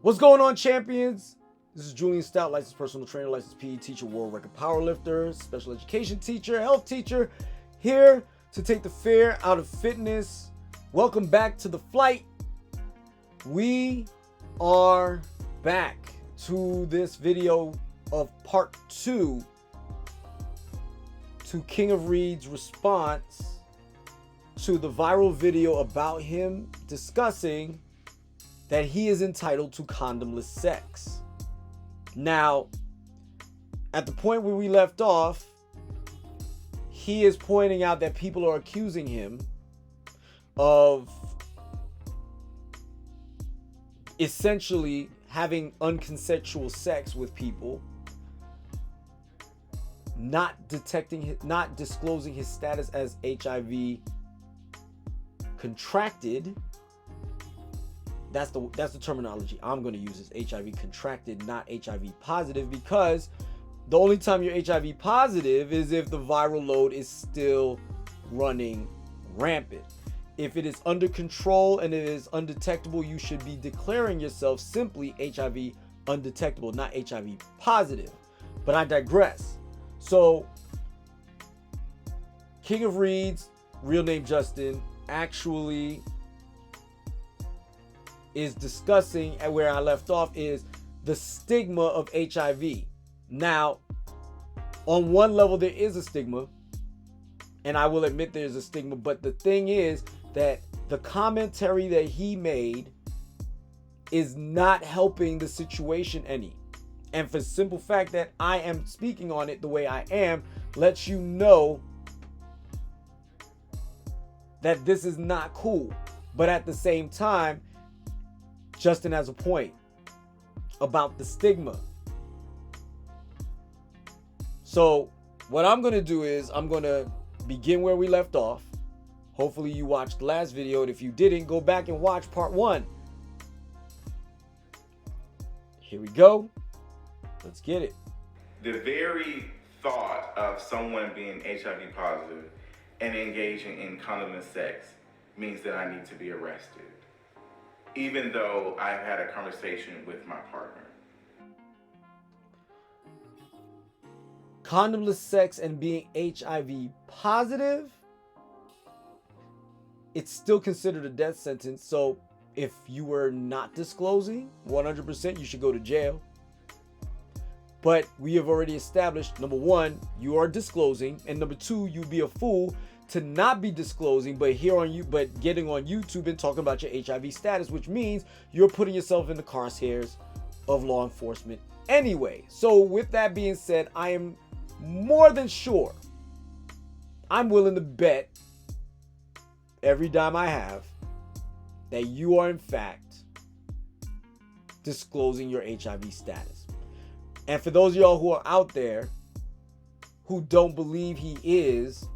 What's going on, champions? This is Julien Stoutt, licensed personal trainer, licensed PE teacher, world record powerlifter, special education teacher, health teacher, here to take the fear out of fitness. Welcome back to the flight. We are back to this video of part 2 to King of Reed's response to the viral video about him discussing that he is entitled to condomless sex. Now, at the point where we left off, he is pointing out that people are accusing him of essentially having unconsensual sex with people, not disclosing his status as HIV contracted. That's the terminology I'm going to use, is HIV contracted, not HIV positive, because the only time you're HIV positive is if the viral load is still running rampant. If it is under control and it is undetectable, you should be declaring yourself simply HIV undetectable, not HIV positive. But I digress. So, King of Reed's, real name Justin, actually is discussing, and where I left off is the stigma of HIV. Now, on one level, there is a stigma, and I will admit there's a stigma, but the thing is that the commentary that he made is not helping the situation any. And for the simple fact that I am speaking on it the way I am, lets you know that this is not cool. But at the same time, Justin has a point about the stigma. So what I'm going to do is I'm going to begin where we left off. Hopefully you watched the last video, and if you didn't, go back and watch part 1. Here we go. Let's get it. The very thought of someone being HIV positive and engaging in condomless sex means that I need to be arrested, even though I've had a conversation with my partner. Condomless sex and being HIV positive, it's still considered a death sentence. So if you were not disclosing, 100% you should go to jail. But we have already established, number 1, you are disclosing, and number 2, you'd be a fool to not be disclosing, but getting on YouTube and talking about your HIV status, which means you're putting yourself in the crosshairs of law enforcement anyway. So with that being said, I am more than sure, I'm willing to bet every dime I have that you are in fact disclosing your HIV status. And for those of y'all who are out there who don't believe he is,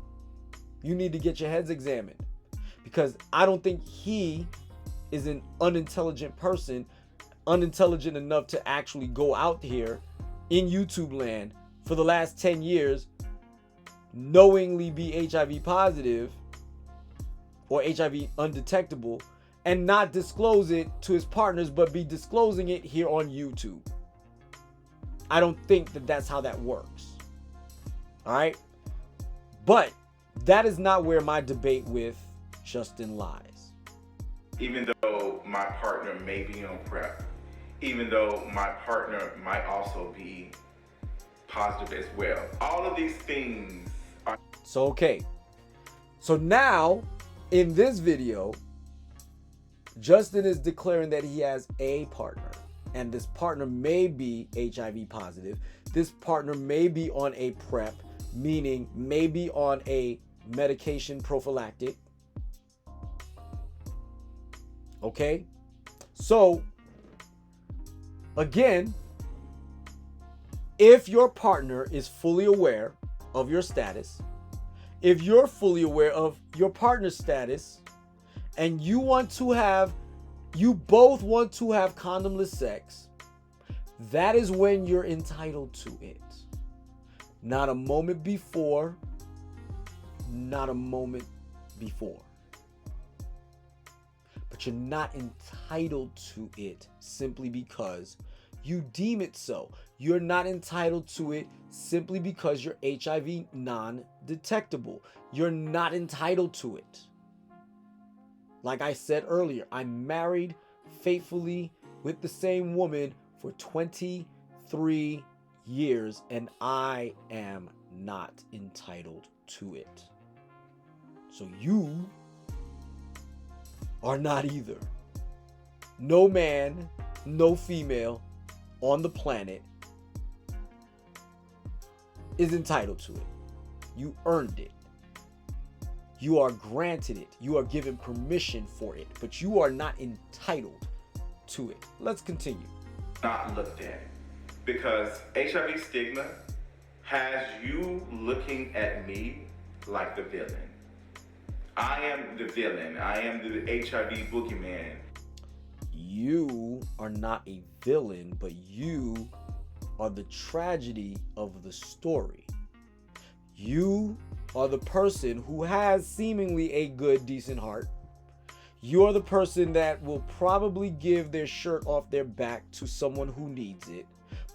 you need to get your heads examined, because I don't think he is an unintelligent person, unintelligent enough to actually go out here in YouTube land for the last 10 years, knowingly be HIV positive or HIV undetectable and not disclose it to his partners, but be disclosing it here on YouTube. I don't think that that's how that works. All right. But that is not where my debate with Justin lies. Even though my partner may be on PrEP, even though my partner might also be positive as well. All of these things are... So, okay. So now, in this video, Justin is declaring that he has a partner. And this partner may be HIV positive. This partner may be on a PrEP, meaning maybe on a medication prophylactic. Okay? So, again, if your partner is fully aware of your status, if you're fully aware of your partner's status, and you both want to have condomless sex, that is when you're entitled to it. Not a moment before, not a moment before. But but you're not entitled to it simply because you deem it so. You're not entitled to it simply because you're HIV non-detectable. You're not entitled to it. Like I said earlier, I'm married faithfully with the same woman for 23 years, and I am not entitled to it. So you are not either. No man, no female on the planet is entitled to it. You earned it. You are granted it. You are given permission for it, but you are not entitled to it. Let's continue. Not looked at. Because HIV stigma has you looking at me like the villain. I am the villain. I am the HIV boogeyman. You are not a villain, but you are the tragedy of the story. You are the person who has seemingly a good, decent heart. You are the person that will probably give their shirt off their back to someone who needs it.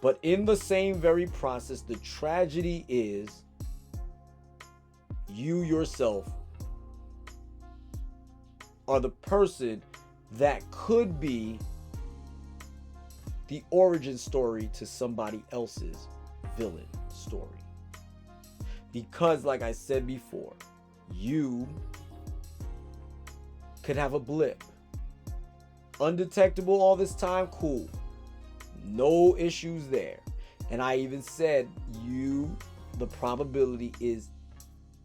But in the same very process, the tragedy is you yourself are the person that could be the origin story to somebody else's villain story. Because, like I said before, you could have a blip. Undetectable all this time, cool. No issues there. And I even said the probability is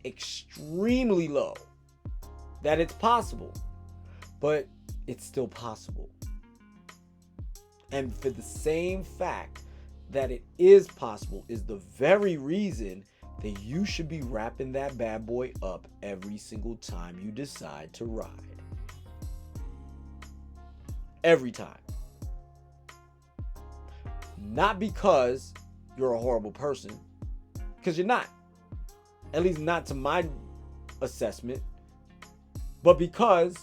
extremely low that it's possible. But it's still possible. And for the same fact that it is possible is the very reason that you should be wrapping that bad boy up every single time you decide to ride. Every time. Not because you're a horrible person, because you're not. At least not to my assessment. But because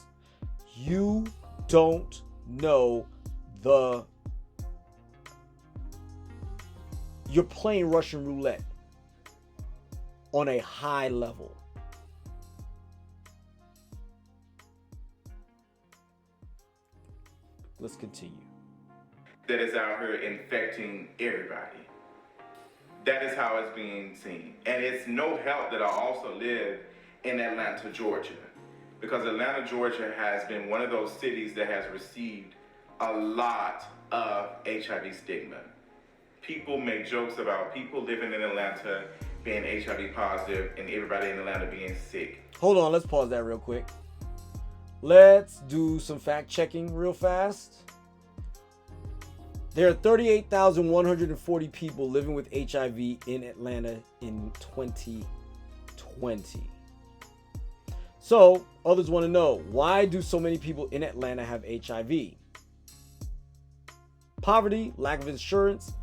you don't know you're playing Russian roulette on a high level. Let's continue. That is out here infecting everybody. That is how it's being seen. And it's no help that I also live in Atlanta, Georgia. Because Atlanta, Georgia has been one of those cities that has received a lot of HIV stigma. People make jokes about people living in Atlanta being HIV positive and everybody in Atlanta being sick. Hold on, let's pause that real quick. Let's do some fact checking real fast. There are 38,140 people living with HIV in Atlanta in 2020. So, others want to know, why do so many people in Atlanta have HIV? Poverty, lack of insurance,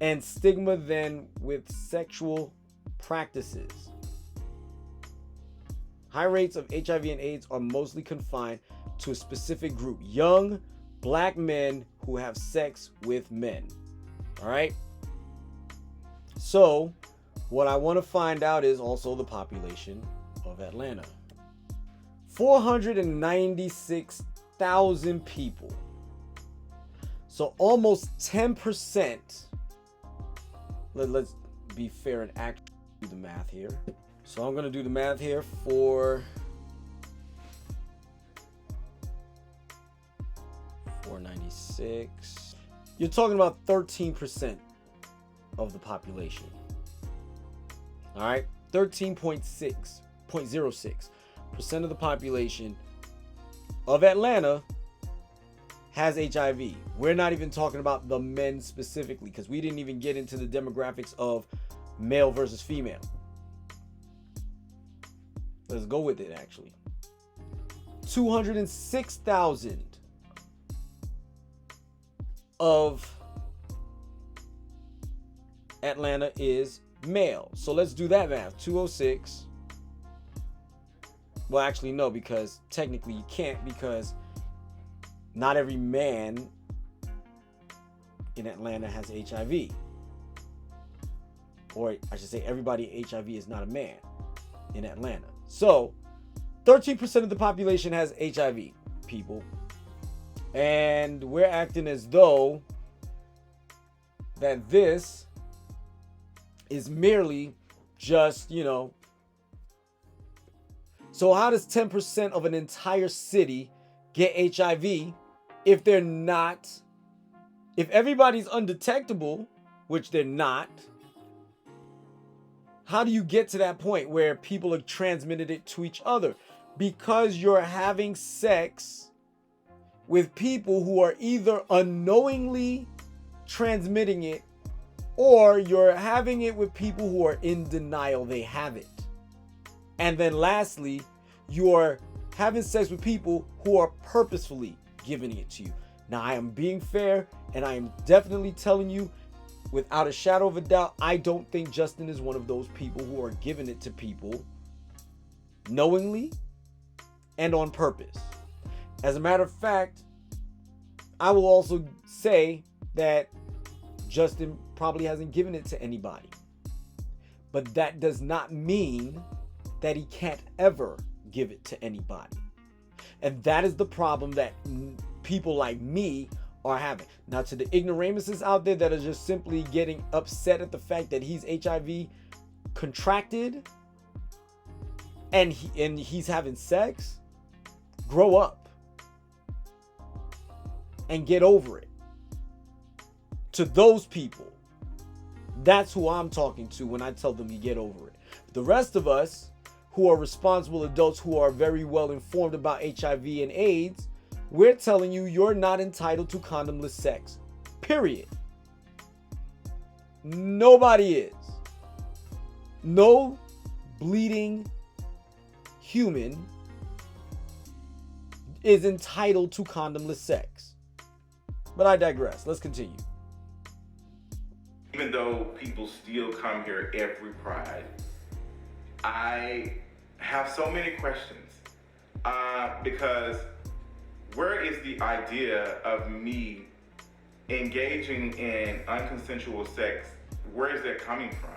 and stigma then with sexual practices. High rates of HIV and AIDS are mostly confined to a specific group, young black men who have sex with men. All right? So, what I want to find out is also the population of Atlanta. 496,000 people. So almost 10%. Let's be fair and actually do the math here. So I'm going to do the math here for 496. You're talking about 13% of the population. All right, 13.06% of the population of Atlanta has HIV. We're not even talking about the men specifically because we didn't even get into the demographics of male versus female. Let's go with it actually. 206,000 of Atlanta is male. So let's do that math. 206. Well, actually, no, because technically you can't, because not every man in Atlanta has HIV. Or I should say everybody HIV is not a man in Atlanta. So 13% of the population has HIV, people. And we're acting as though that this is merely just, so how does 10% of an entire city get HIV if they're not, if everybody's undetectable, which they're not? How do you get to that point where people are transmitted it to each other? Because you're having sex with people who are either unknowingly transmitting it, or you're having it with people who are in denial they have it. And then lastly, you're having sex with people who are purposefully giving it to you. Now, I am being fair, and I am definitely telling you, without a shadow of a doubt, I don't think Justin is one of those people who are giving it to people knowingly and on purpose. As a matter of fact, I will also say that Justin probably hasn't given it to anybody. But that does not mean that he can't ever give it to anybody. And that is the problem that people like me are having. Now, to the ignoramuses out there that are just simply getting upset at the fact that he's HIV contracted and he's having sex, grow up and get over it. To those people, that's who I'm talking to when I tell them to get over it. The rest of us who are responsible adults who are very well informed about HIV and AIDS, we're telling you you're not entitled to condomless sex. Period. Nobody is. No bleeding human is entitled to condomless sex. But I digress. Let's continue. Even though people still come here every Pride, I have so many questions because where is the idea of me engaging in unconsensual sex? Where is that coming from?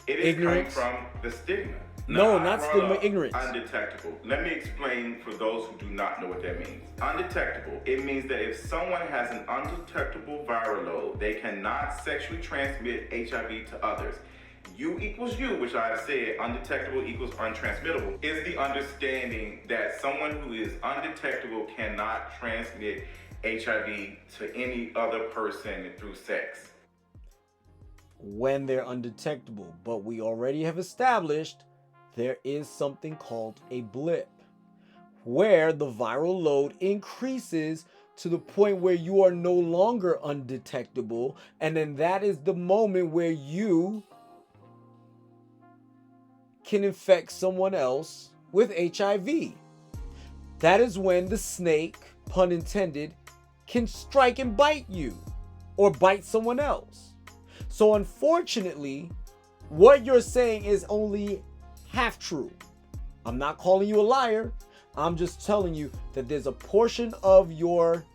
It is Ignorance. coming from the stigma. No, Now, not I brought stigma, up ignorance. Undetectable. Let me explain for those who do not know what that means. Undetectable. It means that if someone has an undetectable viral load, they cannot sexually transmit HIV to others. U equals U, which I've said, undetectable equals untransmittable, is the understanding that someone who is undetectable cannot transmit HIV to any other person through sex. When they're undetectable. But we already have established there is something called a blip, where the viral load increases to the point where you are no longer undetectable. And then that is the moment where you can infect someone else with HIV. That is when the snake, pun intended, can strike and bite you or bite someone else. So unfortunately, what you're saying is only half true. I'm not calling you a liar. I'm just telling you that there's a portion of your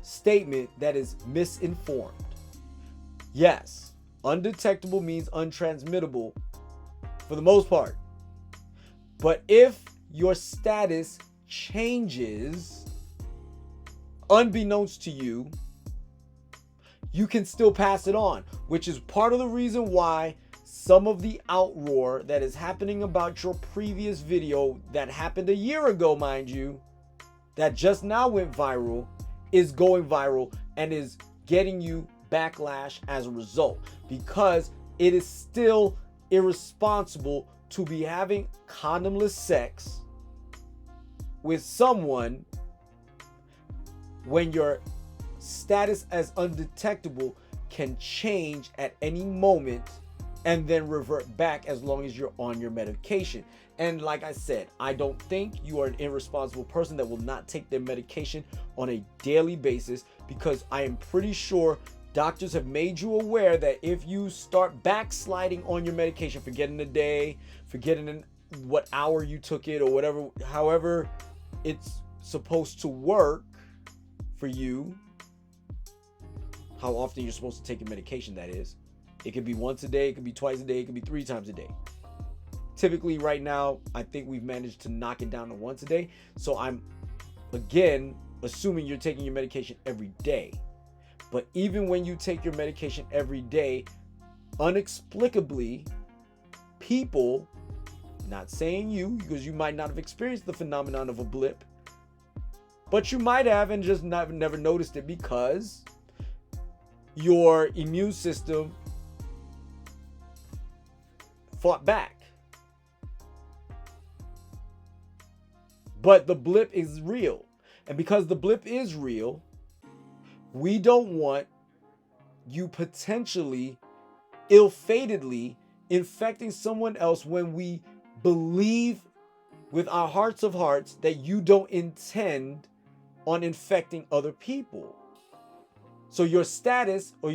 statement that is misinformed. Yes, undetectable means untransmittable for the most part. But if your status changes unbeknownst to you, you can still pass it on, which is part of the reason why some of the outroar that is happening about your previous video that happened a year ago, mind you, that just now went viral, is going viral and is getting you backlash as a result, because it is still irresponsible to be having condomless sex with someone when your status as undetectable can change at any moment and then revert back as long as you're on your medication. And like I said, I don't think you are an irresponsible person that will not take their medication on a daily basis, because I am pretty sure doctors have made you aware that if you start backsliding on your medication, forgetting a day, forgetting what hour you took it or whatever, however it's supposed to work, for you how often you're supposed to take your medication, that is. It could be once a day, it could be twice a day, it could be 3 times a day. Typically right now, I think we've managed to knock it down to once a day. So I'm, again, assuming you're taking your medication every day. But even when you take your medication every day, inexplicably, people, not saying you, because you might not have experienced the phenomenon of a blip, but you might have and just never noticed it because your immune system fought back. But the blip is real. And because the blip is real, we don't want you potentially, ill-fatedly infecting someone else when we believe with our hearts of hearts that you don't intend on infecting other people. So your status or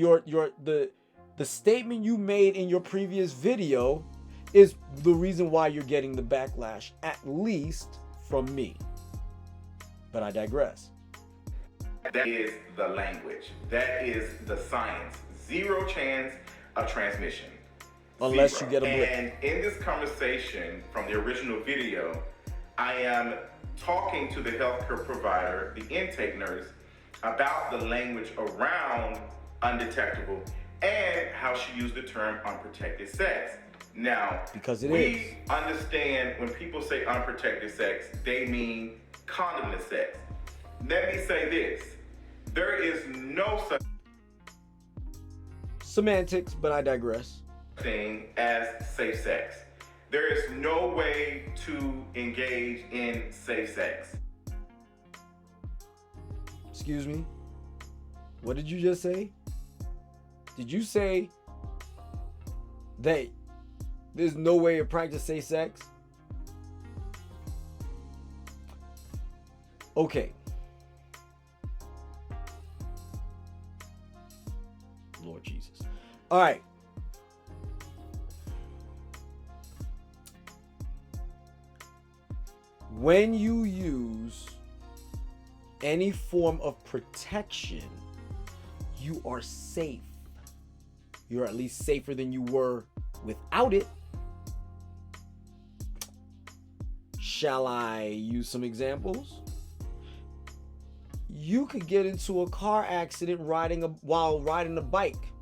the statement you made in your previous video is the reason why you're getting the backlash, at least from me. But I digress. That is the language. That is the science. Zero chance of transmission. Unless Zero. you get a blip. And in this conversation from the original video, I am talking to the healthcare provider, the intake nurse, about the language around undetectable and how she used the term unprotected sex. Now, because we understand when people say unprotected sex, they mean condomless sex. Let me say this. There is no such semantics, but I digress. thing as safe sex. There is no way to engage in safe sex. Excuse me? What did you just say? Did you say that there's no way to practice safe sex? Okay. Lord Jesus. All right. When you use any form of protection, you are safe. You're at least safer than you were without it. Shall I use some examples? You could get into a car accident while riding a bike.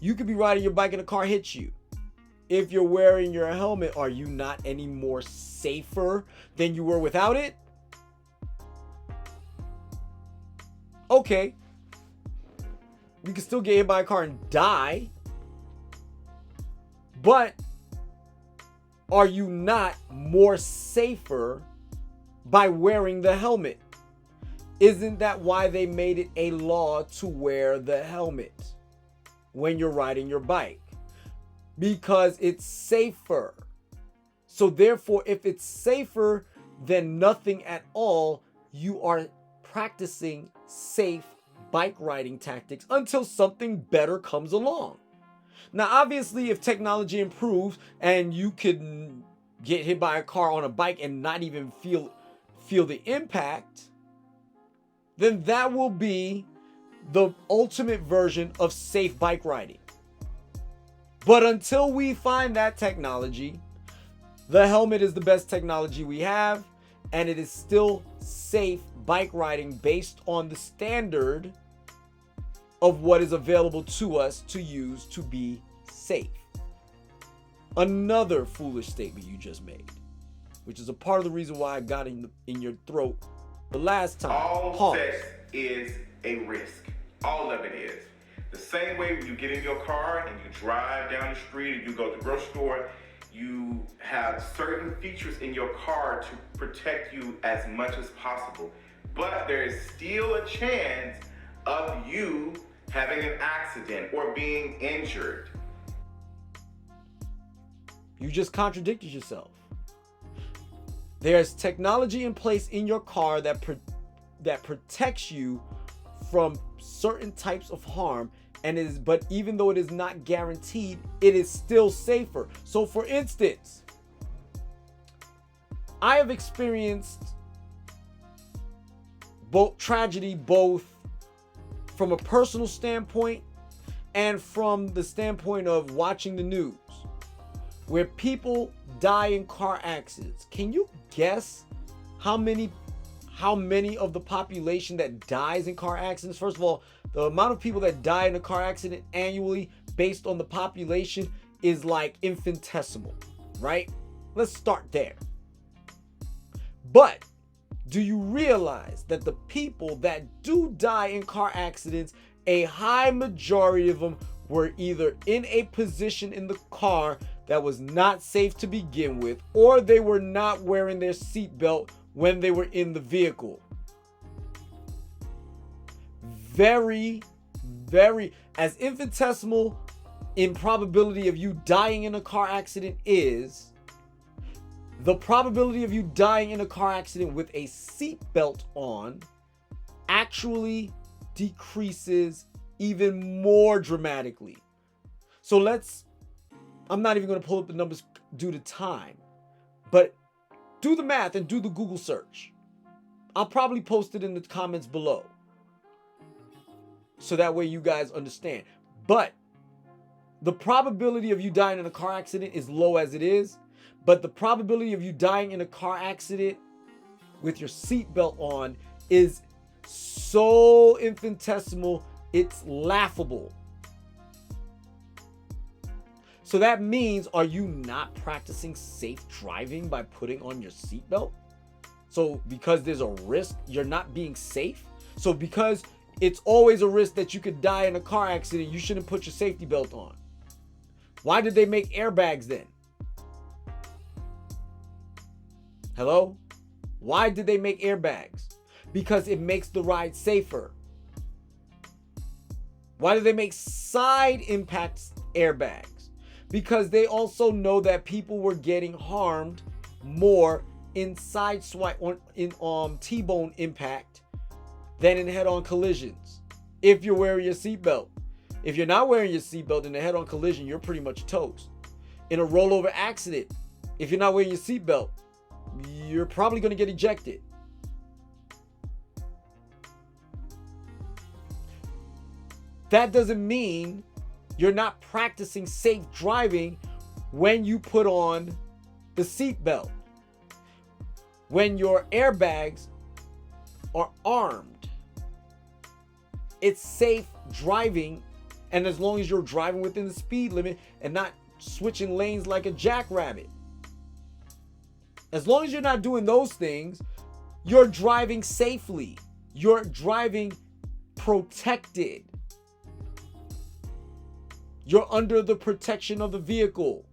You could be riding your bike and a car hits you. If you're wearing your helmet, are you not any more safer than you were without it? Okay. We can still get hit by a car and die. But are you not more safer by wearing the helmet? Isn't that why they made it a law to wear the helmet when you're riding your bike? Because it's safer. So therefore, if it's safer than nothing at all, you are practicing safe bike riding tactics until something better comes along. Now, obviously, if technology improves and you could get hit by a car on a bike and not even feel the impact, then that will be the ultimate version of safe bike riding. But until we find that technology, the helmet is the best technology we have, and it is still safe bike riding based on the standard of what is available to us to use to be safe. Another foolish statement you just made, which is a part of the reason why I got in your throat the last time. All sex is a risk. All of it is. The same way when you get in your car and you drive down the street and you go to the grocery store, you have certain features in your car to protect you as much as possible. But there is still a chance of you having an accident or being injured. You just contradicted yourself. There's technology in place in your car that protects you from certain types of harm, but even though it is not guaranteed, it is still safer. So for instance, I have experienced both tragedy, both from a personal standpoint and from the standpoint of watching the news, where people die in car accidents. Can you guess how many of the population that dies in car accidents? First of all, the amount of people that die in a car accident annually based on the population is like infinitesimal, right? Let's start there. But do you realize that the people that do die in car accidents, a high majority of them were either in a position in the car that was not safe to begin with, or they were not wearing their seatbelt when they were in the vehicle? Very, very, as infinitesimal in probability of you dying in a car accident is, the probability of you dying in a car accident with a seatbelt on actually decreases even more dramatically. So I'm not even going to pull up the numbers due to time, but do the math and do the Google search. I'll probably post it in the comments below, so that way you guys understand. But the probability of you dying in a car accident is low as it is, but the probability of you dying in a car accident with your seatbelt on is so infinitesimal, it's laughable. So that means, are you not practicing safe driving by putting on your seatbelt? So because there's a risk, you're not being safe? So because it's always a risk that you could die in a car accident, you shouldn't put your safety belt on? Why did they make airbags then? Hello? Why did they make airbags? Because it makes the ride safer. Why did they make side impact airbags? Because they also know that people were getting harmed more in side swipe or in T-bone impact than in head-on collisions if you're wearing your seatbelt. If you're not wearing your seatbelt in a head-on collision, you're pretty much toast. In a rollover accident, if you're not wearing your seatbelt, you're probably going to get ejected. That doesn't mean you're not practicing safe driving when you put on the seatbelt, when your airbags are armed. It's safe driving, and as long as you're driving within the speed limit and not switching lanes like a jackrabbit. As long as you're not doing those things, you're driving safely. You're driving protected. You're under the protection of the vehicle.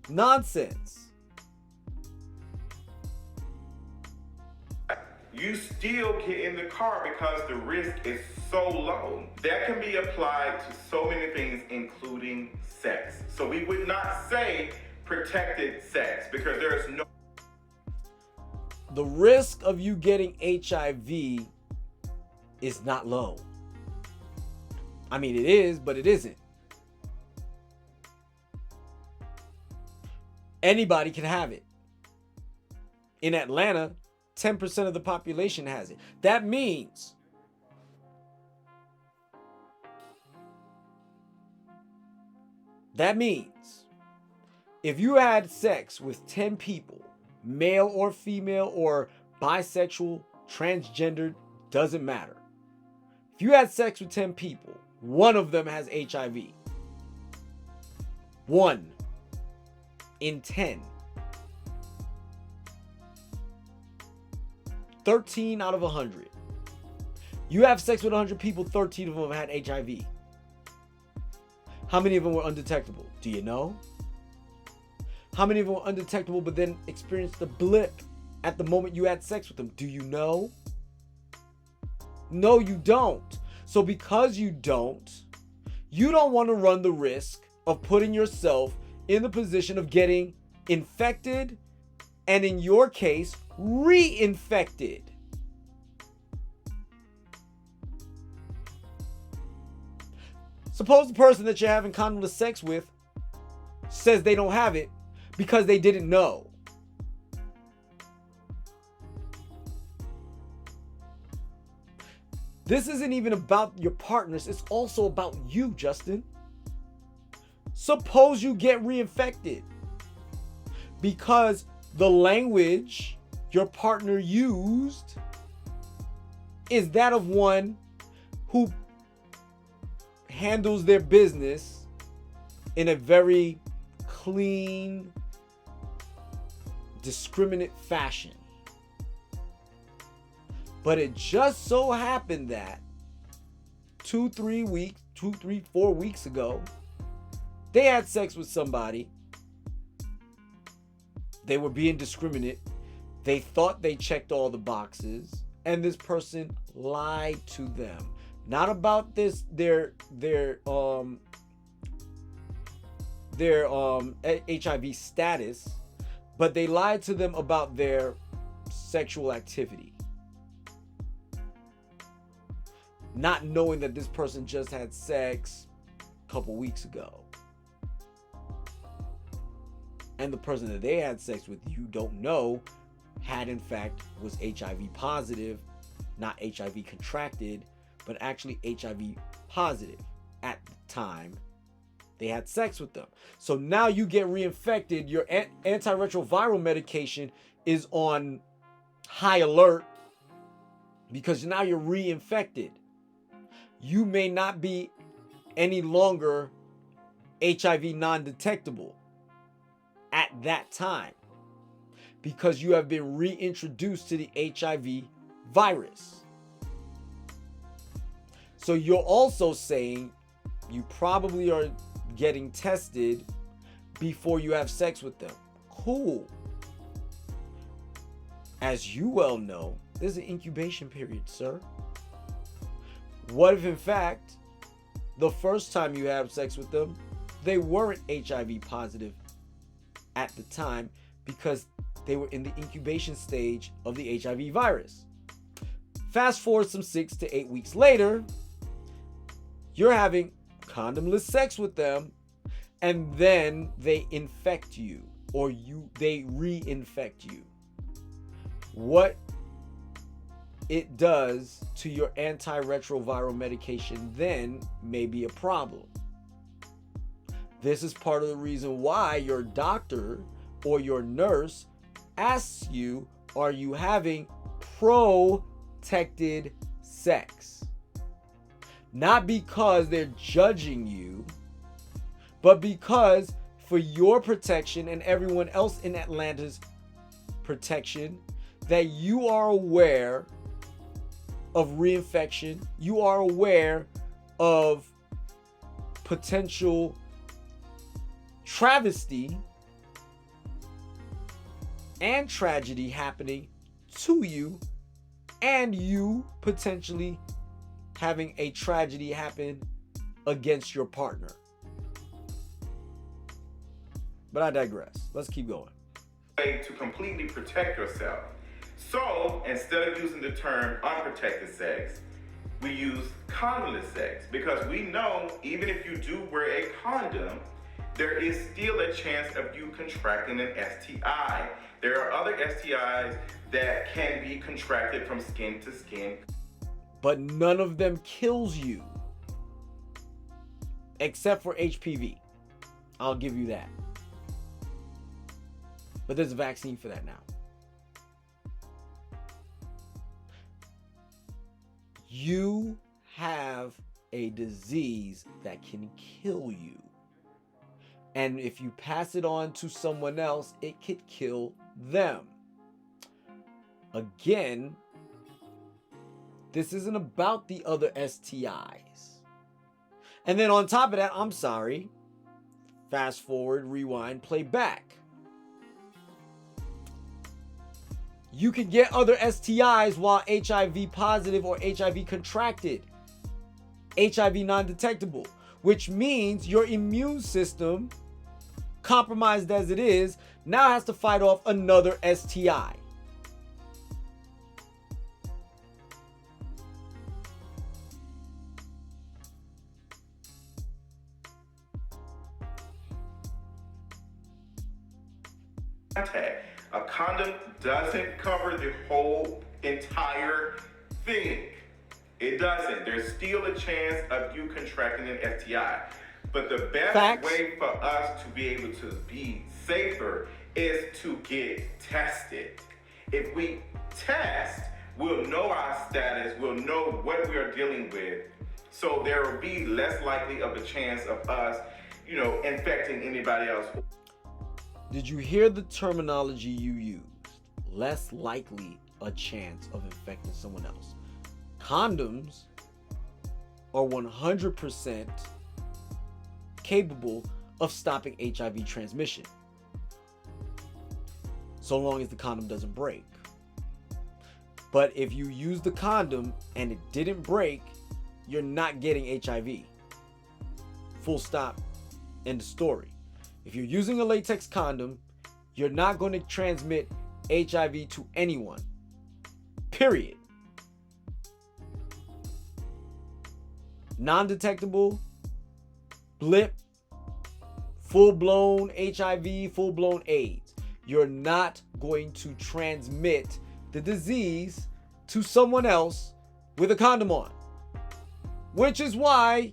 Nonsense. You still get in the car because the risk is so low. That can be applied to so many things, including sex. So we would not say protected sex because there is no... The risk of you getting HIV is not low. I mean, it is, but it isn't. Anybody can have it. In Atlanta, 10% of the population has it. That means if you had sex with 10 people, male or female or bisexual, transgendered, doesn't matter. If you had sex with 10 people, one of them has HIV. 1 in 10. 13 out of 100. You have sex with 100 people, 13 of them had HIV. How many of them were undetectable? Do you know? How many of them were undetectable but then experienced the blip at the moment you had sex with them? Do you know? No, you don't. So because you don't want to run the risk of putting yourself in the position of getting infected and, in your case, reinfected. Suppose the person that you're having condomless sex with says they don't have it because they didn't know. This isn't even about your partners. It's also about you, Justin. Suppose you get reinfected because the language your partner used is that of one who handles their business in a very clean, discriminate fashion. But it just so happened that 4 weeks ago, they had sex with somebody. They were being discriminate. They thought they checked all the boxes, and this person lied to them. Not about this, their HIV status, but they lied to them about their sexual activity. Not knowing that this person just had sex a couple weeks ago. And the person that they had sex with, you don't know, had in fact was HIV positive, not HIV contracted, but actually HIV positive at the time they had sex with them. So now you get reinfected, your antiretroviral medication is on high alert because now you're reinfected. You may not be any longer HIV non-detectable at that time because you have been reintroduced to the HIV virus. So you're also saying you probably are getting tested before you have sex with them. Cool. As you well know, there's an incubation period, sir. What if in fact the first time you have sex with them, they weren't HIV positive at the time because they were in the incubation stage of the HIV virus? Fast forward some 6 to 8 weeks later, you're having condomless sex with them, and then they infect you, or they reinfect you. What it does to your antiretroviral medication then may be a problem. This is part of the reason why your doctor or your nurse asks you, are you having protected sex? Not because they're judging you, but because for your protection and everyone else in Atlanta's protection, that you are aware of reinfection, you are aware of potential travesty and tragedy happening to you, and you potentially having a tragedy happen against your partner. But I digress. Let's keep going. To completely protect yourself. So instead of using the term unprotected sex, we use condomless sex, because we know even if you do wear a condom, there is still a chance of you contracting an STI. There are other STIs that can be contracted from skin to skin. But none of them kills you. Except for HPV. I'll give you that. But there's a vaccine for that now. You have a disease that can kill you. And if you pass it on to someone else, it could kill them. Again, this isn't about the other STIs. And then on top of that, I'm sorry, fast forward, rewind, play back. You can get other STIs while HIV positive or HIV contracted, HIV non-detectable, which means your immune system, compromised as it is, now has to fight off another STI. A condom doesn't cover the whole entire thing. It doesn't. There's still a chance of you contracting an STI. But the best Facts. way for us to be able to be safer is to get tested. If we test, we'll know our status, we'll know what we are dealing with. So there will be less likely of a chance of us, infecting anybody else. Did you hear the terminology you used? Less likely a chance of infecting someone else. Condoms are 100% capable of stopping HIV transmission, so long as the condom doesn't break. But if you use the condom and it didn't break, you're not getting HIV. Full stop. End of story. If you're using a latex condom, you're not going to transmit HIV to anyone. Period. Non-detectable, blip, full-blown HIV, full-blown AIDS. You're not going to transmit the disease to someone else with a condom on. Which is why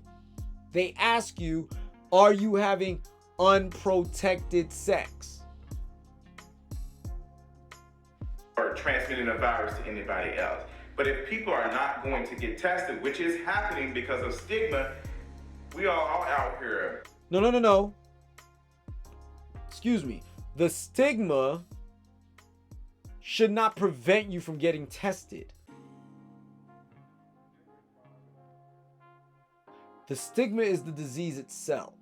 they ask you, are you having unprotected sex? Or transmitting a virus to anybody else. But if people are not going to get tested, which is happening because of stigma, we are all out here. No. Excuse me. The stigma should not prevent you from getting tested. The stigma is the disease itself.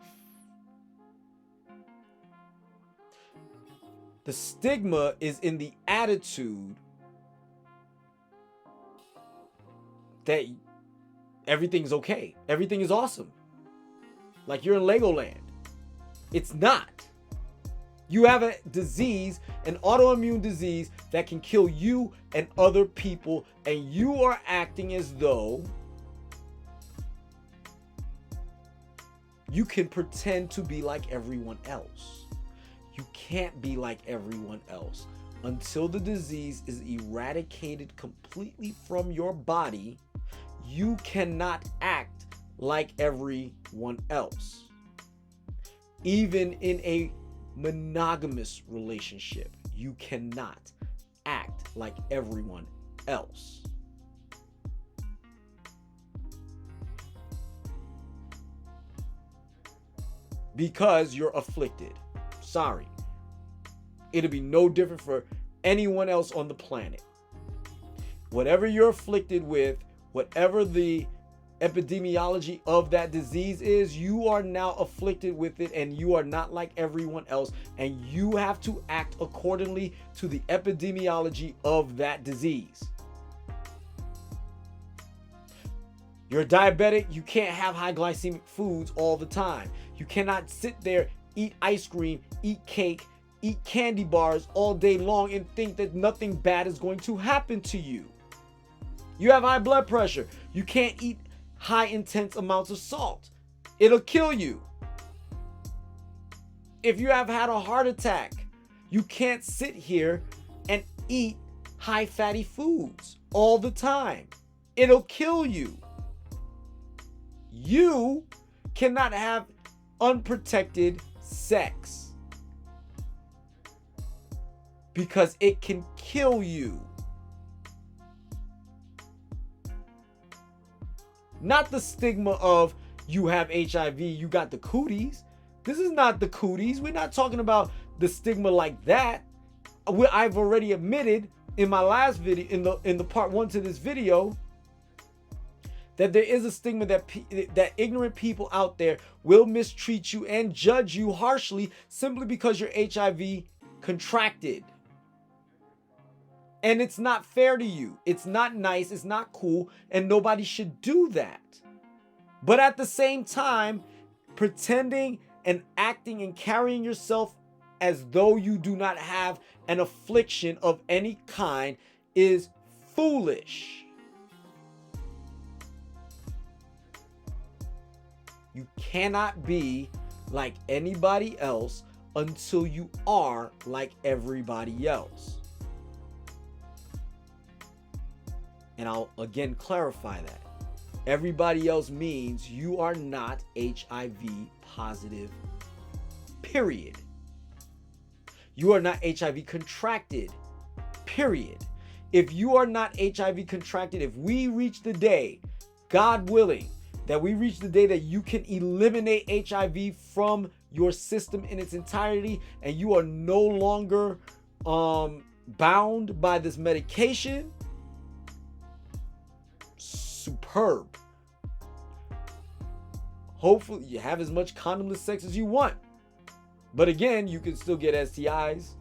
The stigma is in the attitude that everything's okay. Everything is awesome. Like you're in Legoland. It's not. You have a disease, an autoimmune disease that can kill you and other people, and you are acting as though you can pretend to be like everyone else. You can't be like everyone else. Until the disease is eradicated completely from your body, you cannot act like everyone else. Even in a monogamous relationship, you cannot act like everyone else. Because you're afflicted. Sorry. It'll be no different for anyone else on the planet. Whatever you're afflicted with, whatever the epidemiology of that disease is, you are now afflicted with it, and you are not like everyone else, and you have to act accordingly to the epidemiology of that disease. You're diabetic, you can't have high glycemic foods all the time. You cannot sit there, eat ice cream, eat cake, eat candy bars all day long and think that nothing bad is going to happen to you. You have high blood pressure. You can't eat high intense amounts of salt. It'll kill you. If you have had a heart attack, you can't sit here and eat high fatty foods all the time. It'll kill you. You cannot have unprotected sex because it can kill you. Not the stigma of you have HIV, you got the cooties. This is not the cooties. We're not talking about the stigma like that. I've already admitted in my last video, in the part 1 to this video, that there is a stigma that ignorant people out there will mistreat you and judge you harshly simply because you're HIV contracted. And it's not fair to you. It's not nice. It's not cool. And nobody should do that. But at the same time, pretending and acting and carrying yourself as though you do not have an affliction of any kind is foolish. You cannot be like anybody else until you are like everybody else. And I'll again clarify that. everybody else means you are not HIV positive, period. You are not HIV contracted, period. If you are not HIV contracted, if we reach the day, God willing, that we reach the day that you can eliminate HIV from your system in its entirety and you are no longer bound by this medication, superb. Hopefully you have as much condomless sex as you want. But again, you can still get STIs.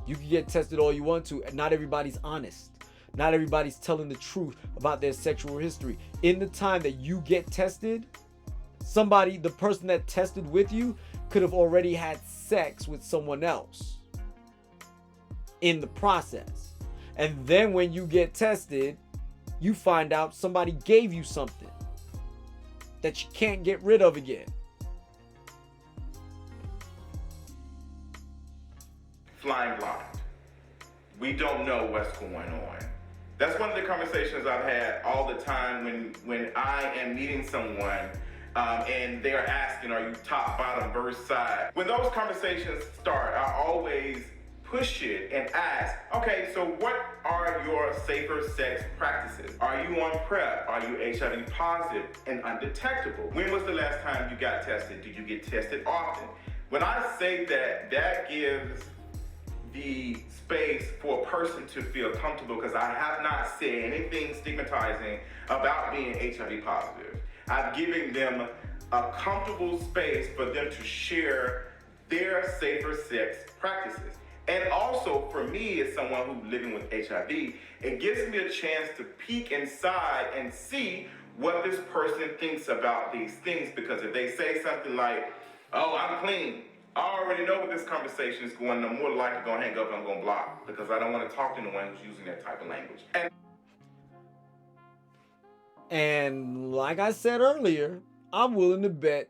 You can get tested all you want to. Not everybody's honest. Not everybody's telling the truth about their sexual history. In the time that you get tested, the person that tested with you could have already had sex with someone else in the process. And then when you get tested, you find out somebody gave you something that you can't get rid of again. Flying blind. We don't know what's going on. That's one of the conversations I've had all the time when I am meeting someone and they are asking, are you top, bottom, verse, side? When those conversations start, I always push it and ask, okay, so what are your safer sex practices? Are you on PrEP? Are you HIV positive and undetectable? When was the last time you got tested? Do you get tested often? When I say that, that gives the space for a person to feel comfortable, because I have not said anything stigmatizing about being HIV positive. I've given them a comfortable space for them to share their safer sex practices. And also for me, as someone who's living with HIV, it gives me a chance to peek inside and see what this person thinks about these things. Because if they say something like, oh, I'm clean, I already know what this conversation is going. I'm more likely going to hang up and I'm going to block, because I don't want to talk to anyone who's using that type of language. And like I said earlier, I'm willing to bet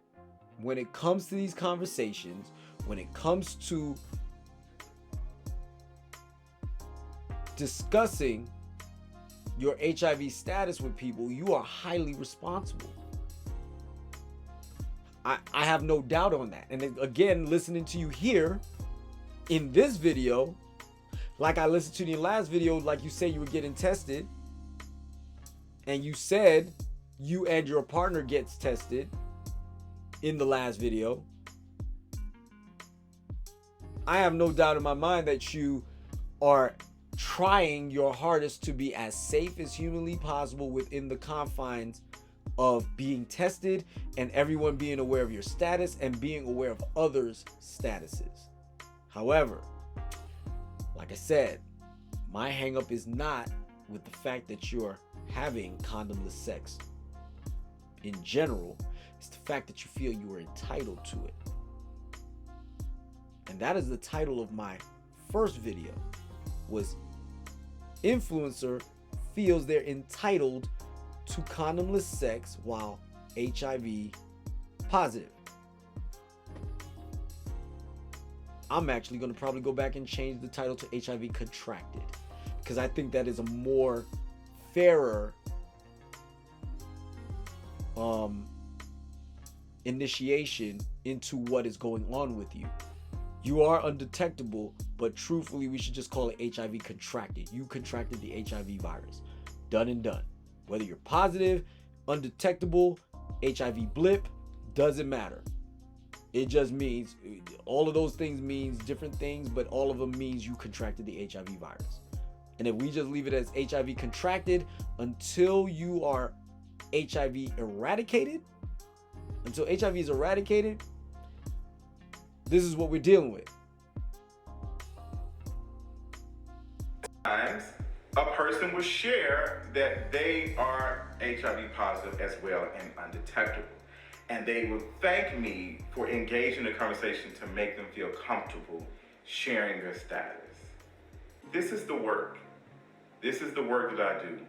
when it comes to these conversations, when it comes to discussing your HIV status with people, you are highly responsible. I have no doubt on that. And again, listening to you here in this video, like I listened to in your last video, like you said you were getting tested, and you said you and your partner gets tested in the last video. I have no doubt in my mind that you are trying your hardest to be as safe as humanly possible within the confines of being tested and everyone being aware of your status and being aware of others' statuses. However, like I said, my hang-up is not with the fact that you're having condomless sex in general. It's the fact that you feel you are entitled to it. And that is the title of my first video, was influencer feels they're entitled to condomless sex while HIV positive. I'm actually going to probably go back and change the title to HIV contracted, because I think that is a more fairer initiation into what is going on with you. You are undetectable, but truthfully, we should just call it HIV contracted. You contracted the HIV virus. Done and done. Whether you're positive, undetectable, HIV blip, doesn't matter. It just means, all of those things means different things, but all of them means you contracted the HIV virus. And if we just leave it as HIV contracted until you are HIV eradicated, until HIV is eradicated, this is what we're dealing with. Times a person will share that they are HIV positive as well and undetectable. And they will thank me for engaging the conversation to make them feel comfortable sharing their status. This is the work. This is the work that I do.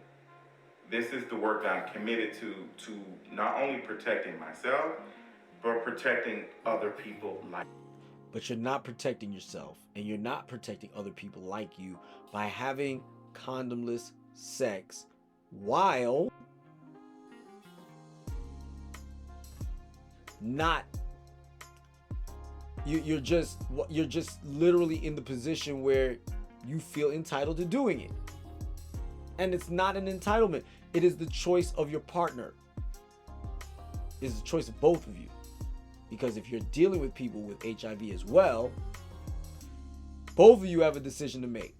This is the work that I'm committed to not only protecting myself, but protecting other people like me. But you're not protecting yourself, and you're not protecting other people like you by having condomless sex while not you're just literally in the position where you feel entitled to doing it. And it's not an entitlement. It is the choice of your partner. It's the choice of both of you. Because if you're dealing with people with HIV as well, both of you have a decision to make.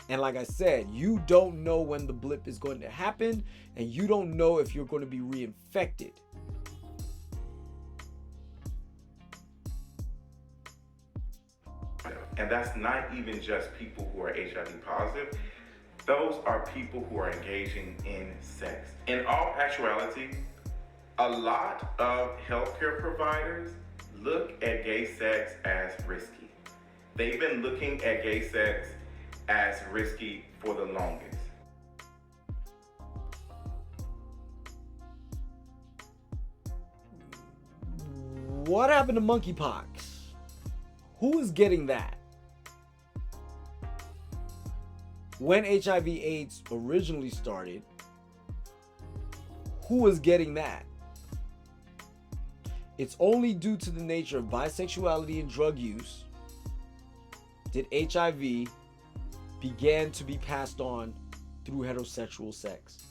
And like I said, you don't know when the blip is going to happen, and you don't know if you're going to be reinfected. And that's not even just people who are HIV positive. Those are people who are engaging in sex. In all actuality, a lot of healthcare providers look at gay sex as risky. They've been looking at gay sex as risky for the longest. What happened to monkeypox? Who is getting that? When HIV/AIDS originally started, who was getting that? It's only due to the nature of bisexuality and drug use did HIV began to be passed on through heterosexual sex.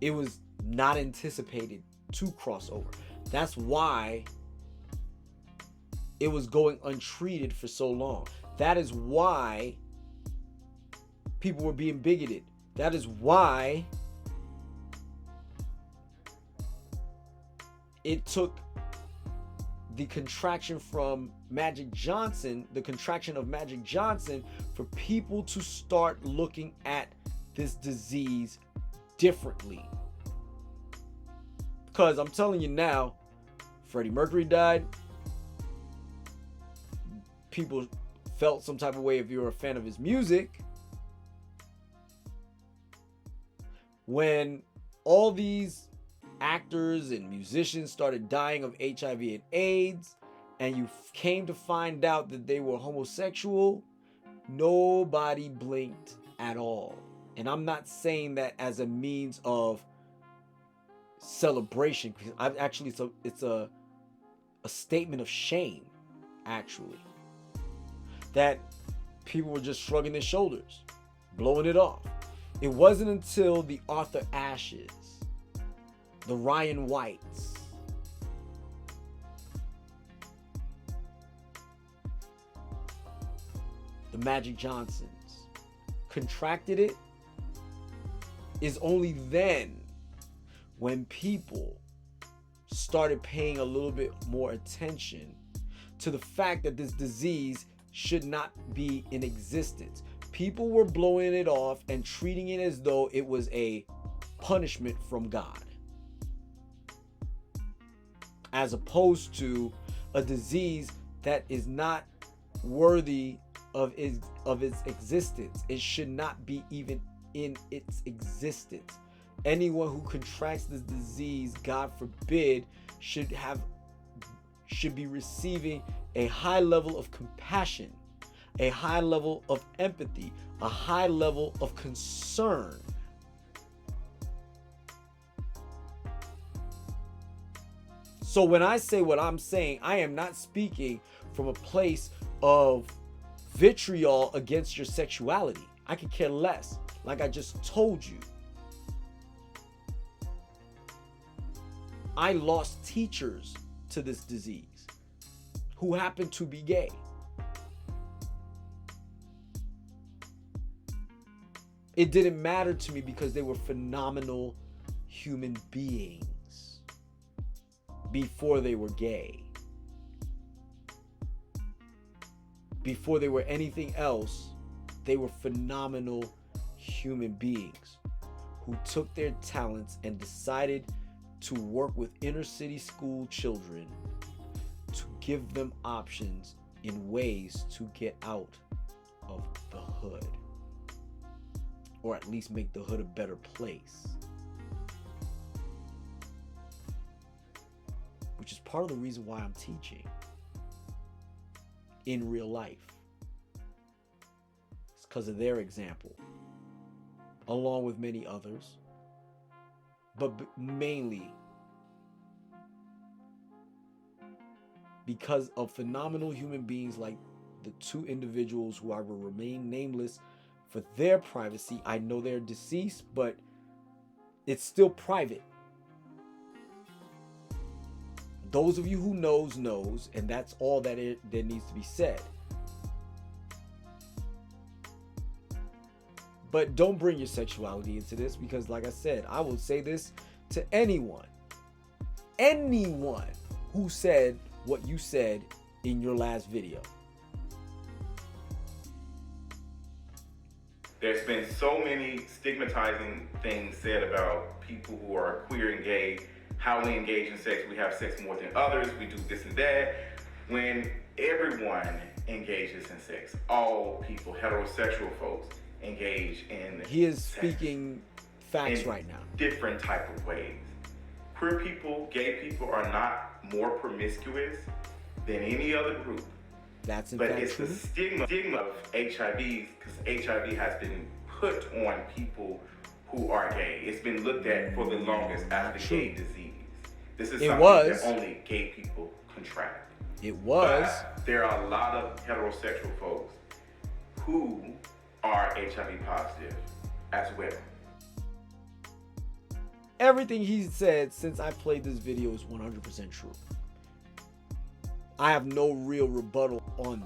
It was not anticipated to cross over. That's why it was going untreated for so long. That is why people were being bigoted. That is why it took the contraction from Magic Johnson, the contraction of Magic Johnson, for people to start looking at this disease differently. Because I'm telling you now, Freddie Mercury died. People felt some type of way if you were a fan of his music. When all these actors and musicians started dying of HIV and AIDS, and you came to find out that they were homosexual, nobody blinked at all. And I'm not saying that as a means of celebration, because it's a statement of shame, actually, that people were just shrugging their shoulders, blowing it off. It wasn't until the Arthur Ashes, the Ryan Whites, the Magic Johnsons contracted it, is only then when people started paying a little bit more attention to the fact that this disease should not be in existence. People were blowing it off and treating it as though it was a punishment from God, as opposed to a disease that is not worthy of its existence. It should not be even in its existence. Anyone who contracts this disease, God forbid, should be receiving a high level of compassion, a high level of empathy, a high level of concern. So when I say what I'm saying, I am not speaking from a place of vitriol against your sexuality. I could care less, like I just told you. I lost teachers to this disease who happened to be gay. It didn't matter to me because they were phenomenal human beings before they were gay. Before they were anything else, they were phenomenal human beings who took their talents and decided to work with inner city school children to give them options in ways to get out of the hood, or at least make the hood a better place, which is part of the reason why I'm teaching in real life. because of their example, along with many others, but mainly because of phenomenal human beings like the two individuals who I will remain nameless for their privacy. I know they're deceased, but it's still private. Those of you who knows, and that's all that there needs to be said. But don't bring your sexuality into this, because like I said, I will say this to anyone who said what you said in your last video. There's been so many stigmatizing things said about people who are queer and gay, how we engage in sex. We have sex more than others, we do this and that. When everyone engages in sex, all people, heterosexual folks, engage in He is speaking facts right now. Different type of ways. Queer people, gay people are not more promiscuous than any other group. That's in but fact it's true. the stigma of HIV, because HIV has been put on people who are gay. It's been looked at for the longest as the gay disease. This is something that only gay people contract. It was. But there are a lot of heterosexual folks who are HIV positive as well. Everything he said since I played this video is 100% true. I have no real rebuttal on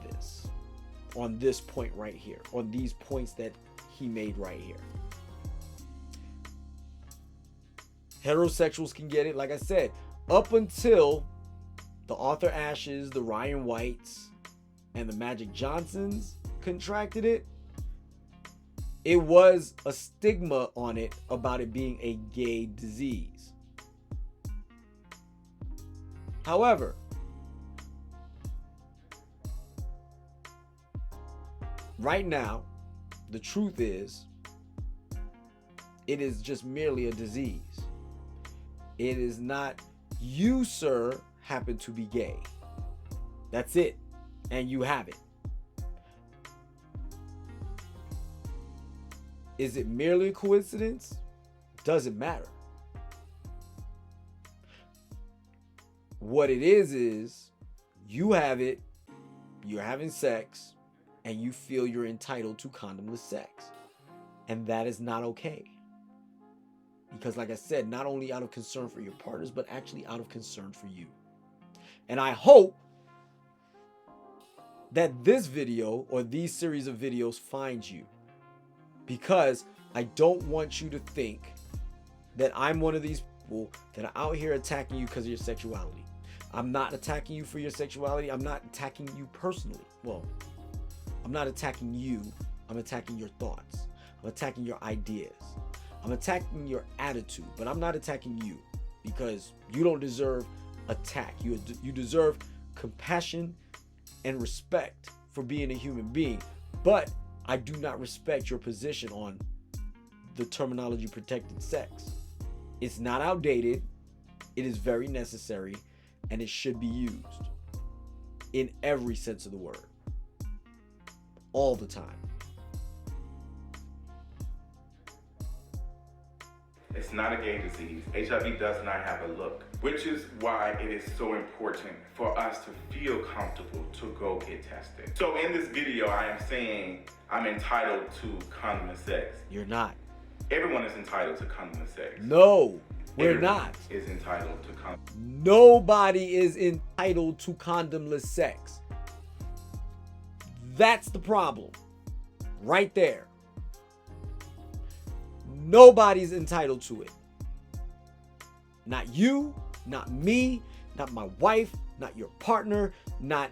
this point right here, on these points that he made right here. Heterosexuals can get it, like I said, up until the Arthur Ashes, the Ryan Whites, and the Magic Johnsons contracted it. It was a stigma on it about it being a gay disease. However, right now, the truth is, it is just merely a disease. It is not, you, sir, happen to be gay. That's it. And you have it. Is it merely a coincidence? Doesn't matter. What it is you have it, you're having sex, and you feel you're entitled to condomless sex. And that is not okay. Because like I said, not only out of concern for your partners, but actually out of concern for you. And I hope that this video or these series of videos finds you. Because I don't want you to think that I'm one of these people that are out here attacking you because of your sexuality. I'm not attacking you for your sexuality. I'm not attacking you personally. Well, I'm not attacking you. I'm attacking your thoughts. I'm attacking your ideas. I'm attacking your attitude, but I'm not attacking you because you don't deserve attack. You deserve compassion and respect for being a human being. But I do not respect your position on the terminology protected sex. It's not outdated. It is very necessary, and it should be used in every sense of the word. All the time. It's not a gay disease. HIV does not have a look, which is why it is so important for us to feel comfortable to go get tested. So in this video, I am saying I'm entitled to condomless sex. You're not. Everyone is entitled to condomless sex. No, we're Everyone not. Is entitled to Nobody is entitled to condomless sex. That's the problem. Right there. Nobody's entitled to it. Not you, not me, not my wife, not your partner, not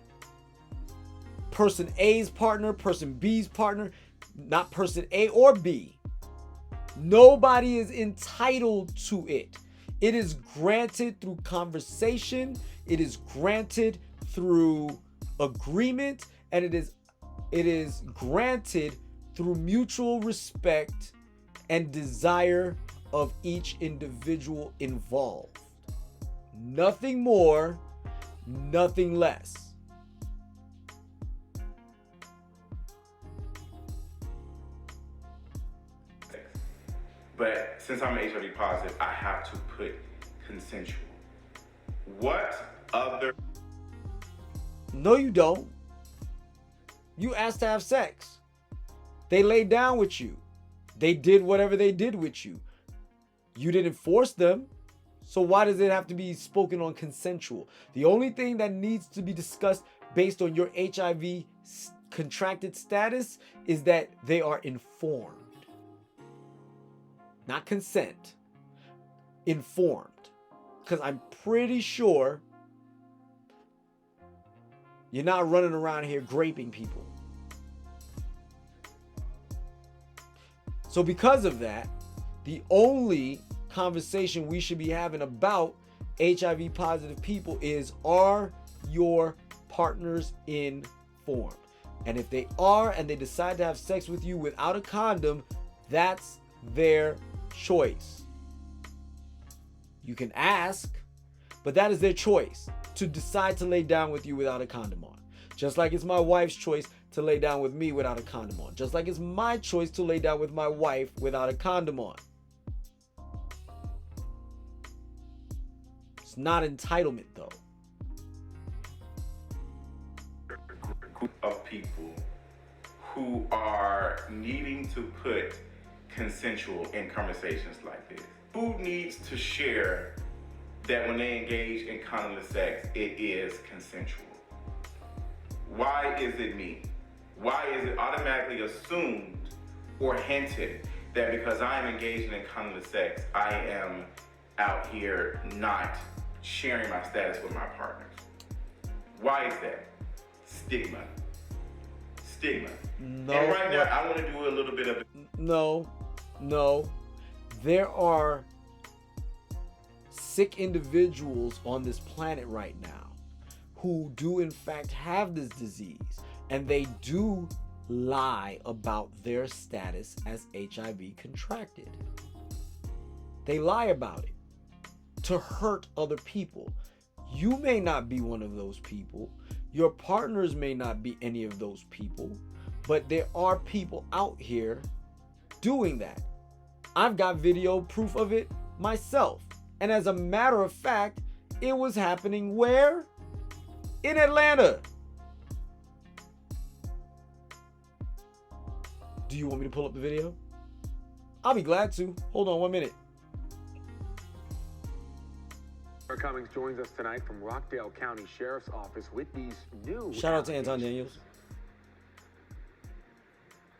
person A's partner, person B's partner, not person A or B. Nobody is entitled to it. It is granted through conversation. It is granted through agreement, and it is granted through mutual respect and desire of each individual involved. Nothing more, nothing less. But since I'm HIV positive, I have to put consensual. What other? No, you don't. You asked to have sex. They laid down with you. They did whatever they did with you. You didn't force them. So why does it have to be spoken on consensual? The only thing that needs to be discussed based on your HIV contracted status is that they are informed. Not consent. Informed. Because I'm pretty sure you're not running around here graping people. So because of that, the only conversation we should be having about HIV positive people is, are your partners informed? And if they are and they decide to have sex with you without a condom, that's their choice. You can ask, but that is their choice to decide to lay down with you without a condom on. Just like it's my wife's choice to lay down with me without a condom on. Just like it's my choice to lay down with my wife without a condom on. It's not entitlement though. Group of people who are needing to put consensual in conversations like this. Who needs to share that when they engage in condomless sex, it is consensual? Why is it me? Why is it automatically assumed or hinted that because I am engaging in condomless sex, I am out here not sharing my status with my partners? Why is that? Stigma. Stigma. No. And right now, I want to do a little bit of... No. There are sick individuals on this planet right now who do in fact have this disease, and they do lie about their status as HIV contracted. They lie about it to hurt other people. You may not be one of those people. Your partners may not be any of those people, but there are people out here doing that. I've got video proof of it myself. And as a matter of fact, it was happening where? In Atlanta. Do you want me to pull up the video? I'll be glad to. Hold on 1 minute. Cummings joins us tonight from Rockdale County Sheriff's Office with these new... Shout out to Anton Daniels.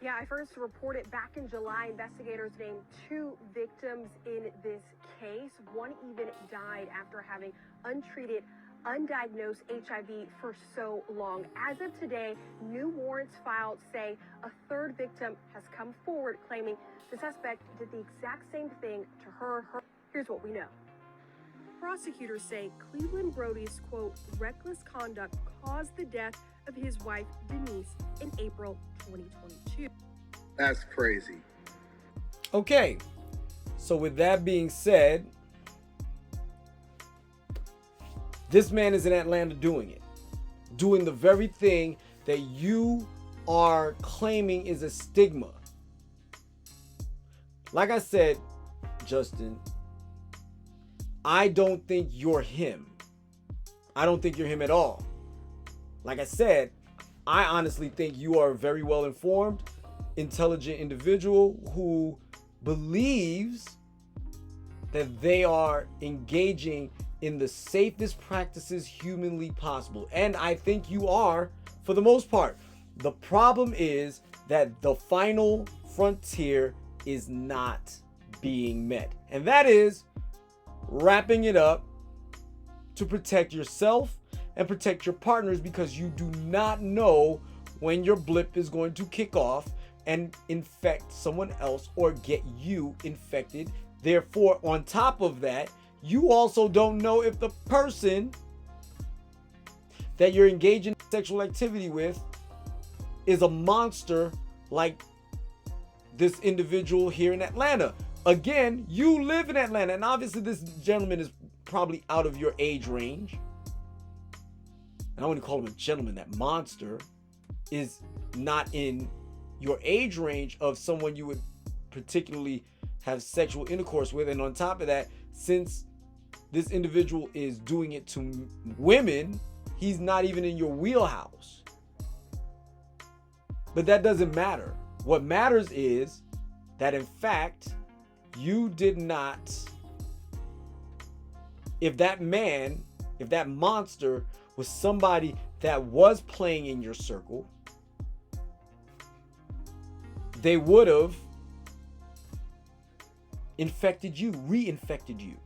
Yeah, I first reported back in July. Investigators named 2 victims in this case. One even died after having untreated, undiagnosed HIV for so long. As of today, new warrants filed say a 3rd victim has come forward claiming the suspect did the exact same thing to her. Here's what we know. Prosecutors say Cleveland Brody's, quote, reckless conduct caused the death of his wife, Denise, in April 2022. That's crazy. Okay, so with that being said, this man is in Atlanta doing it. Doing the very thing that you are claiming is a stigma. Like I said, Justin, I don't think you're him. I don't think you're him at all. Like I said, I honestly think you are a very well informed, intelligent individual who believes that they are engaging in the safest practices humanly possible. And I think you are for the most part. The problem is that the final frontier is not being met. And that is wrapping it up to protect yourself and protect your partners, because you do not know when your blip is going to kick off and infect someone else or get you infected. Therefore, on top of that, you also don't know if the person that you're engaging in sexual activity with is a monster like this individual here in Atlanta. Again, you live in Atlanta, and obviously this gentleman is probably out of your age range. And I wouldn't call him a gentleman. That monster is not in your age range of someone you would particularly have sexual intercourse with. And on top of that, since this individual is doing it to women, he's not even in your wheelhouse. But that doesn't matter. What matters is that, in fact, you did not, if that monster was somebody that was playing in your circle, they would have infected you, reinfected you.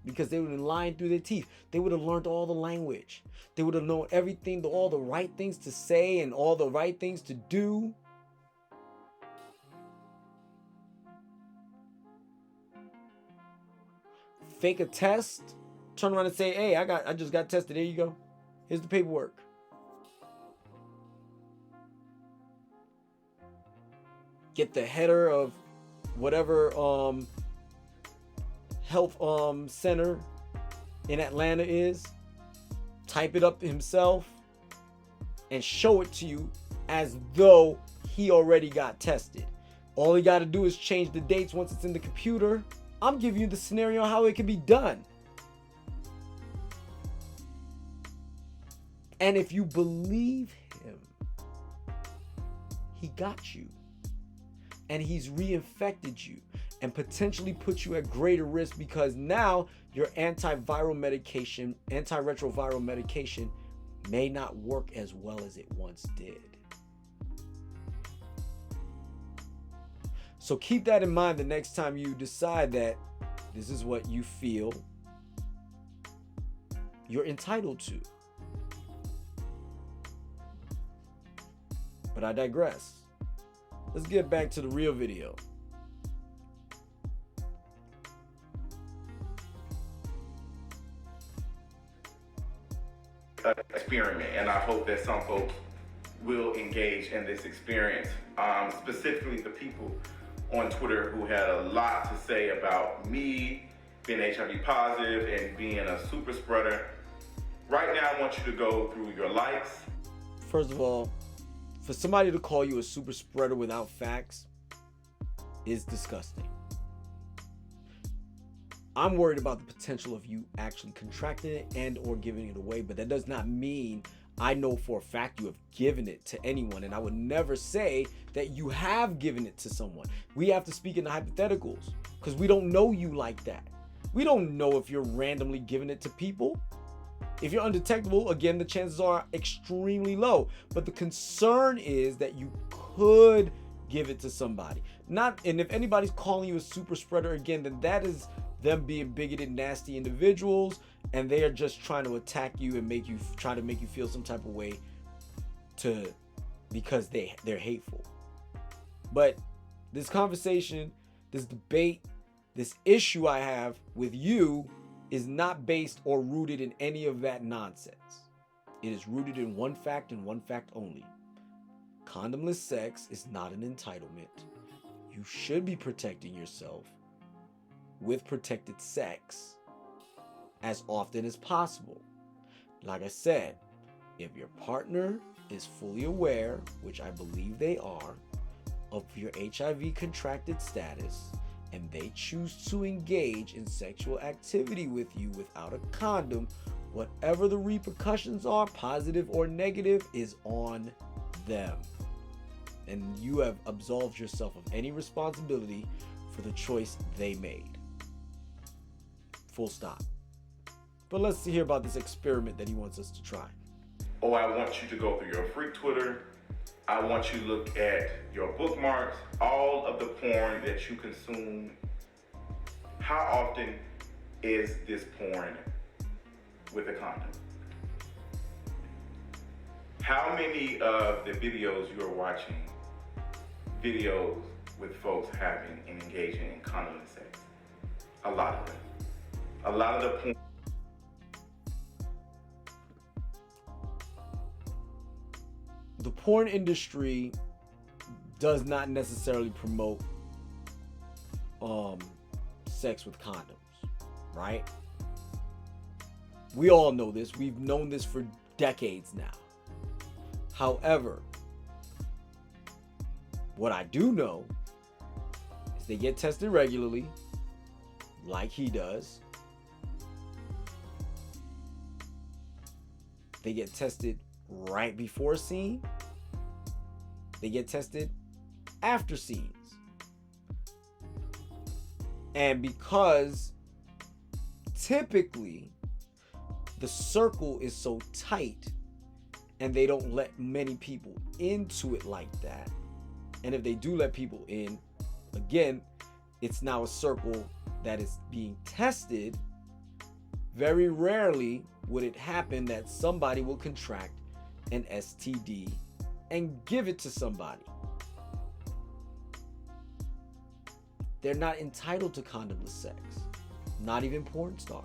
Because they would have been lying through their teeth. They would have learned all the language. They would have known everything, all the right things to say and all the right things to do. Fake a test, turn around and say, hey, I just got tested. There you go. Here's the paperwork. Get the header of whatever health center in Atlanta is, type it up himself and show it to you as though he already got tested. All he got to do is change the dates once it's in the computer. I'm giving you the scenario how it can be done. And if you believe him, he got you. And he's reinfected you and potentially put you at greater risk, because now your antiretroviral medication may not work as well as it once did. So keep that in mind the next time you decide that this is what you feel you're entitled to. But I digress. Let's get back to the real video. Experiment, and I hope that some folks will engage in this experience. Specifically the people on Twitter who had a lot to say about me being HIV positive and being a super spreader. Right now, I want you to go through your likes. First of all, for somebody to call you a super spreader without facts is disgusting. I'm worried about the potential of you actually contracting it and or giving it away, but that does not mean I know for a fact you have given it to anyone, and I would never say that you have given it to someone. We have to speak in the hypotheticals because we don't know you like that. We don't know if you're randomly giving it to people. If you're undetectable, again, the chances are extremely low. But the concern is that you could give it to somebody. And if anybody's calling you a super spreader, again, then that is them being bigoted, nasty individuals, and they are just trying to attack you and try to make you feel some type of way because they're hateful. But this conversation, this debate, this issue I have with you is not based or rooted in any of that nonsense. It is rooted in one fact and one fact only. Condomless sex is not an entitlement. You should be protecting yourself with protected sex as often as possible. Like I said, if your partner is fully aware, which I believe they are, of your HIV contracted status, and they choose to engage in sexual activity with you without a condom, whatever the repercussions are, positive or negative, is on them. And you have absolved yourself of any responsibility for the choice they made. Full stop. But let's hear about this experiment that he wants us to try. Oh, I want you to go through your freak Twitter. I want you to look at your bookmarks, all of the porn that you consume. How often is this porn with a condom? How many of the videos you are watching, videos with folks having and engaging in condomless sex? A lot of them. A lot of the porn. The porn industry does not necessarily promote sex with condoms, right? We all know this. We've known this for decades now. However, what I do know is they get tested regularly, like he does. They get tested right before scene. They get tested after scenes. And because typically the circle is so tight and they don't let many people into it like that, and if they do let people in, again, it's now a circle that is being tested. Very rarely would it happen that somebody will contract an STD and give it to somebody. They're not entitled to condomless sex, not even porn stars.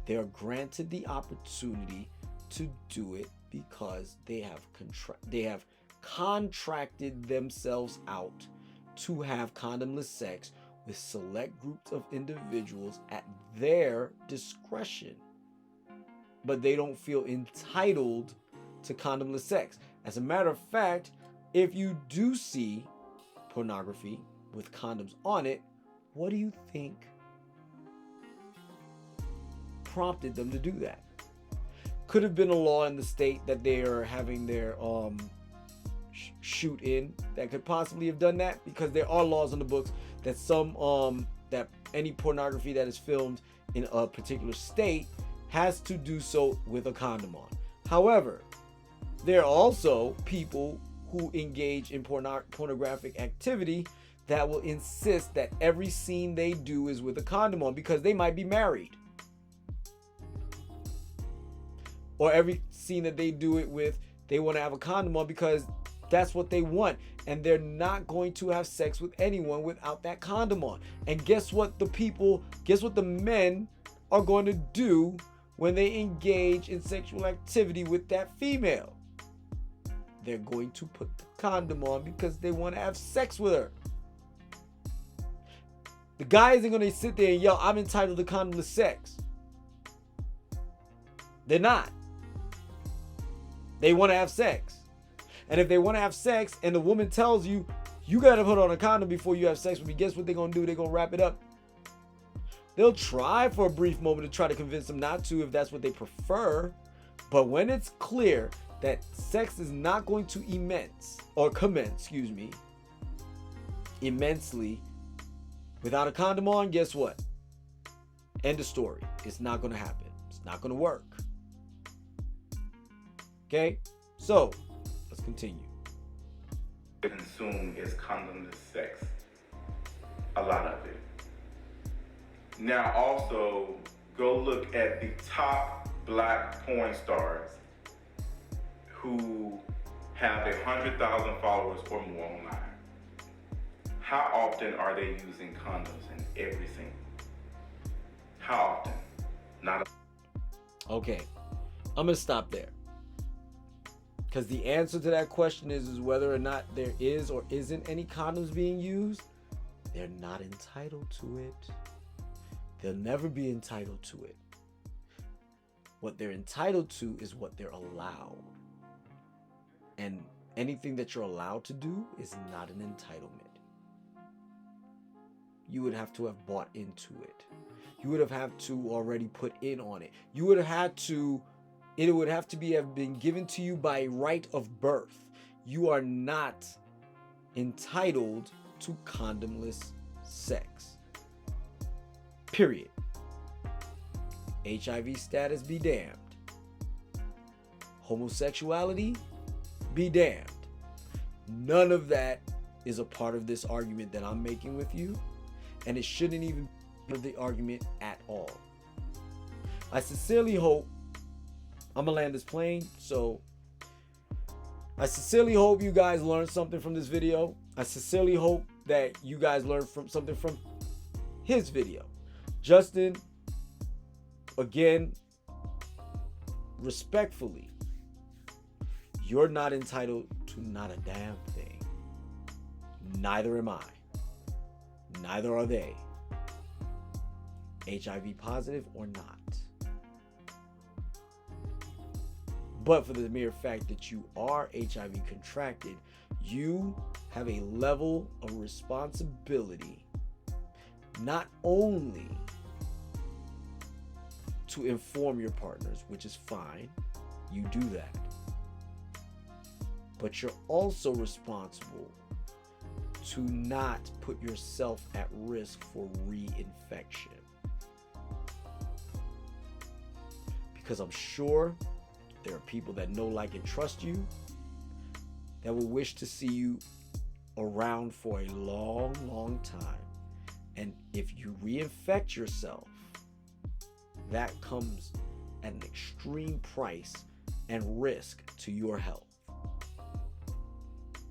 They are granted the opportunity to do it because they have contracted themselves out to have condomless sex with select groups of individuals at their discretion. But they don't feel entitled to condomless sex. As a matter of fact, if you do see pornography with condoms on it, what do you think prompted them to do that? Could have been a law in the state that they are having their shoot in that could possibly have done that, because there are laws in the books that that any pornography that is filmed in a particular state has to do so with a condom on. However, there are also people who engage in pornographic activity that will insist that every scene they do is with a condom on because they might be married. Or every scene that they do it with, they want to have a condom on because that's what they want. And they're not going to have sex with anyone without that condom on. And guess what the men are going to do when they engage in sexual activity with that female? They're going to put the condom on because they want to have sex with her. The guy isn't going to sit there and yell, "I'm entitled to condomless sex." They're not. They want to have sex. And if they want to have sex and the woman tells you, "You got to put on a condom before you have sex with me," guess what they're going to do? They're going to wrap it up. They'll try for a brief moment to try to convince them not to if that's what they prefer. But when it's clear that sex is not going to commence immensely without a condom on, guess what? End of story. It's not going to happen. It's not going to work. Okay? So, let's continue. Consume is condomless sex. A lot of it. Now also, go look at the top black porn stars who have 100,000 followers or more online. How often are they using condoms in everything? How often? Not. Okay, I'm gonna stop there, because the answer to that question is whether or not there is or isn't any condoms being used. They're not entitled to it. They'll never be entitled to it. What they're entitled to is what they're allowed. And anything that you're allowed to do is not an entitlement. You would have to have bought into it. You would have had to already put in on it. You would have had to, it would have to have been given to you by right of birth. You are not entitled to condomless sex. Period. HIV status be damned. Homosexuality be damned. None of that is a part of this argument that I'm making with you, and it shouldn't even be part of the argument at all. I sincerely hope, I'm gonna land this plane, so I sincerely hope you guys learned something from this video. I sincerely hope that you guys learned something from his video. Justin, again, respectfully, you're not entitled to not a damn thing. Neither am I. Neither are they. HIV positive or not. But for the mere fact that you are HIV contracted, you have a level of responsibility not only to inform your partners, which is fine, you do that, but you're also responsible to not put yourself at risk for reinfection. Because I'm sure there are people that know, like, and trust you that will wish to see you around for a long, long time. And if you reinfect yourself, that comes at an extreme price and risk to your health.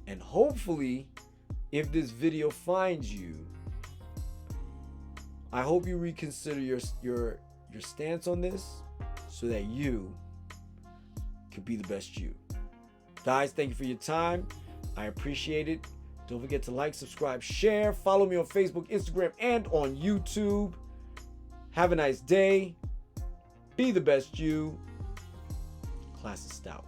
And hopefully, if this video finds you, I hope you reconsider your stance on this so that you can be the best you. Guys, thank you for your time. I appreciate it. Don't forget to like, subscribe, share. Follow me on Facebook, Instagram, and on YouTube. Have a nice day. Be the best you. Class is Stoutt.